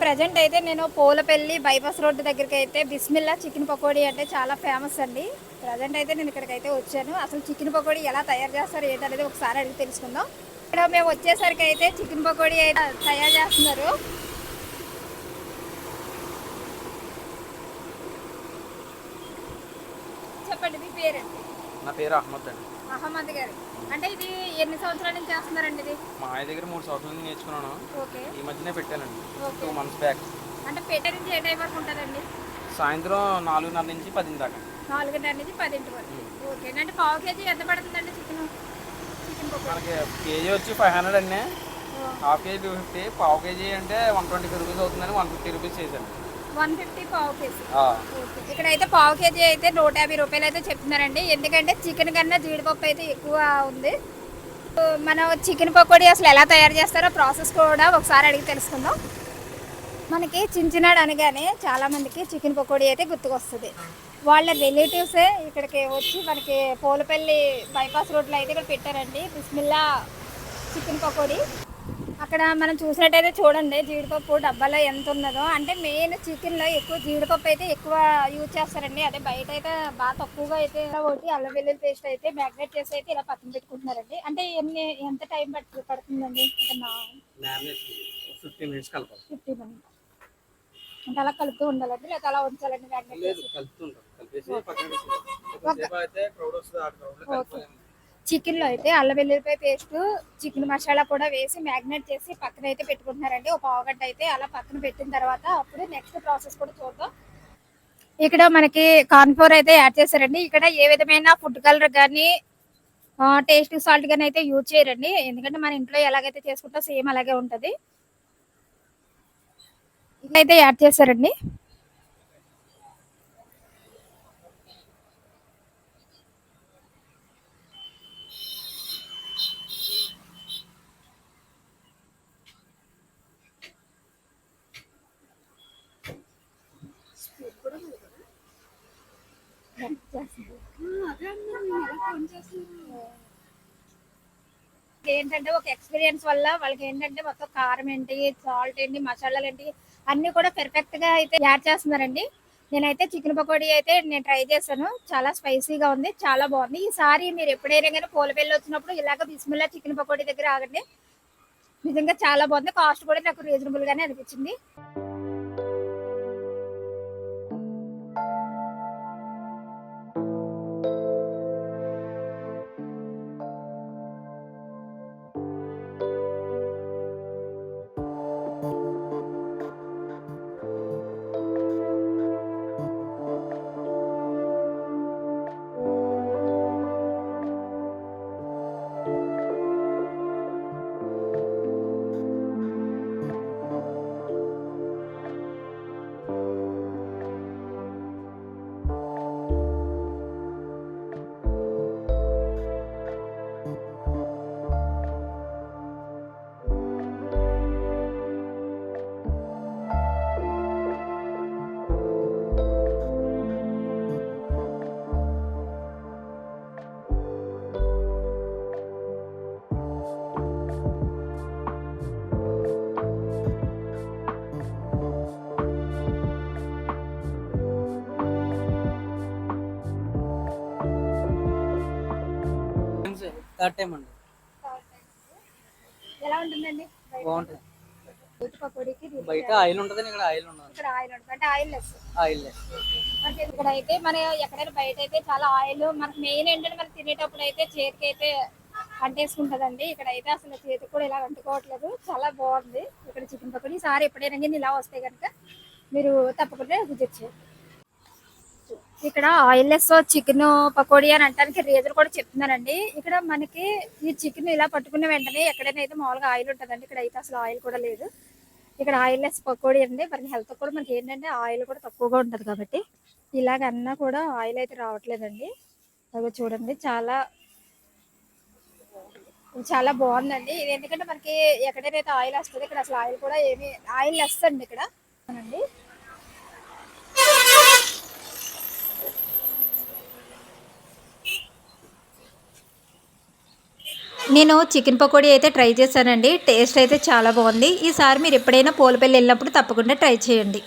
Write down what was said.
Present అయితే నేను Pulapalli bypass road దగ్గరికి అయితే బిస్మిల్లా చికెన్ పకోడీ అంటే చాలా ఫేమస్ అండి. ప్రజెంట్ అయితే నేను ఇక్కడికైతే వచ్చాను. అసలు చికెన్ పకోడీ ఎలా తయారు చేస్తారు ఏంటనేది ఒకసారి అడిగి తెలుసుకుందాం. ఇక్కడ మేము వచ్చేసరికి అయితే చికెన్ పకోడీ అయితే తయారు చేస్తున్నారు. చెప్పండి మీ పేరండి? నా పేరు అహ్మద్ అండి. అహ్మద్ గారు అంటే ఇది ఎన్ని సంవత్సరాల నుంచి చేస్తున్నారండి? ఇది మా ఆయన దగ్గర 3 సంవత్సరాల నుంచి నేర్చుకున్నాను. ఓకే. ఈ మధ్యనే పెట్టానండి. ఓకే. 2 months back. అంటే పెట్టే నుంచి ఏ టైం వరకు ఉంటుందండి? సాయంత్రం 4:30 నుంచి 10 దాకా. 4:30 నుంచి 10 వరకు. ఓకే. అంటే పావు కేజీ ఎంత పడుతుందండి చికెన్ పకోడీ? మనకి కేజీ వచ్చి 500 అండి. హాఫ్ కేజీ 250, పావు కేజీ అంటే 125 రూపీస్ అవుతుందని 150 రూపీస్ చేశాను. 150 పావు కేజీ. ఓకే. ఇక్కడైతే పావు కేజీ అయితే 150 రూపాయలు అయితే చెప్తున్నారండి. ఎందుకంటే చికెన్ కన్నా జీడిపప్పు అయితే ఎక్కువ ఉంది. మనం చికెన్ పకోడీ అసలు ఎలా తయారు చేస్తారో ప్రాసెస్ కూడా ఒకసారి అడిగి తెలుసుకుందాం. మనకి చించినాడు అనగానే చాలామందికి చికెన్ పకోడీ అయితే గుర్తుకొస్తుంది. వాళ్ళ రిలేటివ్సే ఇక్కడికి వచ్చి మనకి పూలపల్లి బైపాస్ రోడ్లో అయితే ఇక్కడ పెట్టారండి బిస్మిల్లా చికెన్ పకోడీ. అక్కడ మనం చూసినట్టయితే చూడండి జీడిపప్పు డబ్బాలో ఎంత ఉన్నదో. అంటే మెయిన్ చికెన్లో ఎక్కువ జీడిపప్పు అయితే ఎక్కువ యూజ్ చేస్తారండి. అదే బయట అయితే బాగా తక్కువగా అయితే ఒకటి అల్లం వెల్లుల్లి పేస్ట్ అయితే మ్యాగ్నేట్ చేసి అయితే ఇలా పక్కన పెట్టుకుంటున్నారండి. అంటే ఎంత టైం పడుతుందండి? అంటే 15 minutes కలపాలి. 15 minutes అంటే అలా కలుపుతూ ఉండాలండి లేదా అలా ఉంచాలండి మ్యాగ్నేట్ చేసి? చికెన్లో అయితే అల్లం వెల్లుల్లిపాయ పేస్ట్ చికెన్ మసాలా కూడా వేసి మ్యాగ్నేట్ చేసి పక్కన అయితే పెట్టుకుంటున్నారండి. ఒక పావు గంట అయితే అలా పక్కన పెట్టిన తర్వాత అప్పుడు నెక్స్ట్ ప్రాసెస్ కూడా చూద్దాం. ఇక్కడ మనకి కార్న్ఫ్లోర్ అయితే యాడ్ చేశారండి. ఇక్కడ ఏ విధమైన ఫుడ్ కలర్ కానీ టేస్ట్ సాల్ట్ కానీ అయితే యూజ్ చేయరండి. ఎందుకంటే మన ఇంట్లో ఎలాగైతే చేసుకుంటా సేమ్ అలాగే ఉంటుంది. ఇదైతే యాడ్ చేశారండి. ఏంటంటే ఒక ఎక్స్పీరియన్స్ వల్ల వాళ్ళకి ఏంటంటే మొత్తం కారం ఏంటి, సాల్ట్ ఏంటి, మసాలాలు ఏంటి అన్ని కూడా పర్ఫెక్ట్ గా అయితే యాడ్ చేస్తున్నారండి. నేనైతే చికెన్ పకోడీ అయితే నేను ట్రై చేశాను. చాలా స్పైసీగా ఉంది, చాలా బాగుంది. ఈసారి మీరు ఎప్పుడైనా కానీ పూలపల్లి వచ్చినప్పుడు ఇలాగ బిస్మిల్లా చికెన్ పకోడీ దగ్గర ఆగండి. నిజంగా చాలా బాగుంది. కాస్ట్ కూడా నాకు రీజనబుల్ గానే అనిపించింది. థర్డ్ టైం అండి. ఎలా ఉంటుందండి? బాగుంటుంది. పకోడీకి బయట ఆయిల్ ఉంటుంది, ఇక్కడ ఆయిల్ ఉండదు. ఇక్కడ ఆయిల్ ఉంటుంది అంటే ఆయిల్ లెస్. Oil less. అంటే ఇక్కడ అయితే మన ఎక్కడైనా బయట అయితే చాలా ఆయిల్ మనకు మెయిన్ ఏంటంటే మనం తినేటప్పుడు అయితే చేతికి అయితే అంటేసుకుంటదండి. ఇక్కడ అయితే అసలు చేతికి కూడా ఇలా అంటుకోవట్లేదు. చాలా బాగుంది ఇక్కడ చికెన్ పకోడీ. ఈసారి ఎప్పుడైనా కానీ ఇలా వస్తే కనుక మీరు తప్పకుండా విజిట్ చేయండి. ఇక్కడ ఆయిల్ లెస్ చికెన్ పకోడీ అని అంటానికి రీజన్ కూడా చెప్తున్నానండి. ఇక్కడ మనకి ఈ చికెన్ ఇలా పట్టుకున్న వెంటనే ఎక్కడైనా అయితే మామూలుగా ఆయిల్ ఉంటుందండి. ఇక్కడ అయితే అసలు ఆయిల్ కూడా లేదు. ఇక్కడ ఆయిల్ లెస్ పకోడీ అండి. మనకి హెల్త్ కూడా మనకి ఏంటంటే ఆయిల్ కూడా తక్కువగా ఉంటుంది కాబట్టి ఇలాగన్నా కూడా ఆయిల్ అయితే రావట్లేదండి. అవి చూడండి చాలా చాలా బాగుందండి. ఇది ఎందుకంటే మనకి ఎక్కడైనా అయితే ఆయిల్ వస్తుంది ఇక్కడ అసలు ఆయిల్ కూడా ఏమి ఆయిల్ లెస్ అండి ఇక్కడ అండి. నేను చికెన్ పకోడీ అయితే ట్రై చేశానండి. టేస్ట్ అయితే చాలా బాగుంది. ఈసారి మీరు ఎప్పుడైనా పోలపల్లి వెళ్ళినప్పుడు తప్పకుండా ట్రై చేయండి.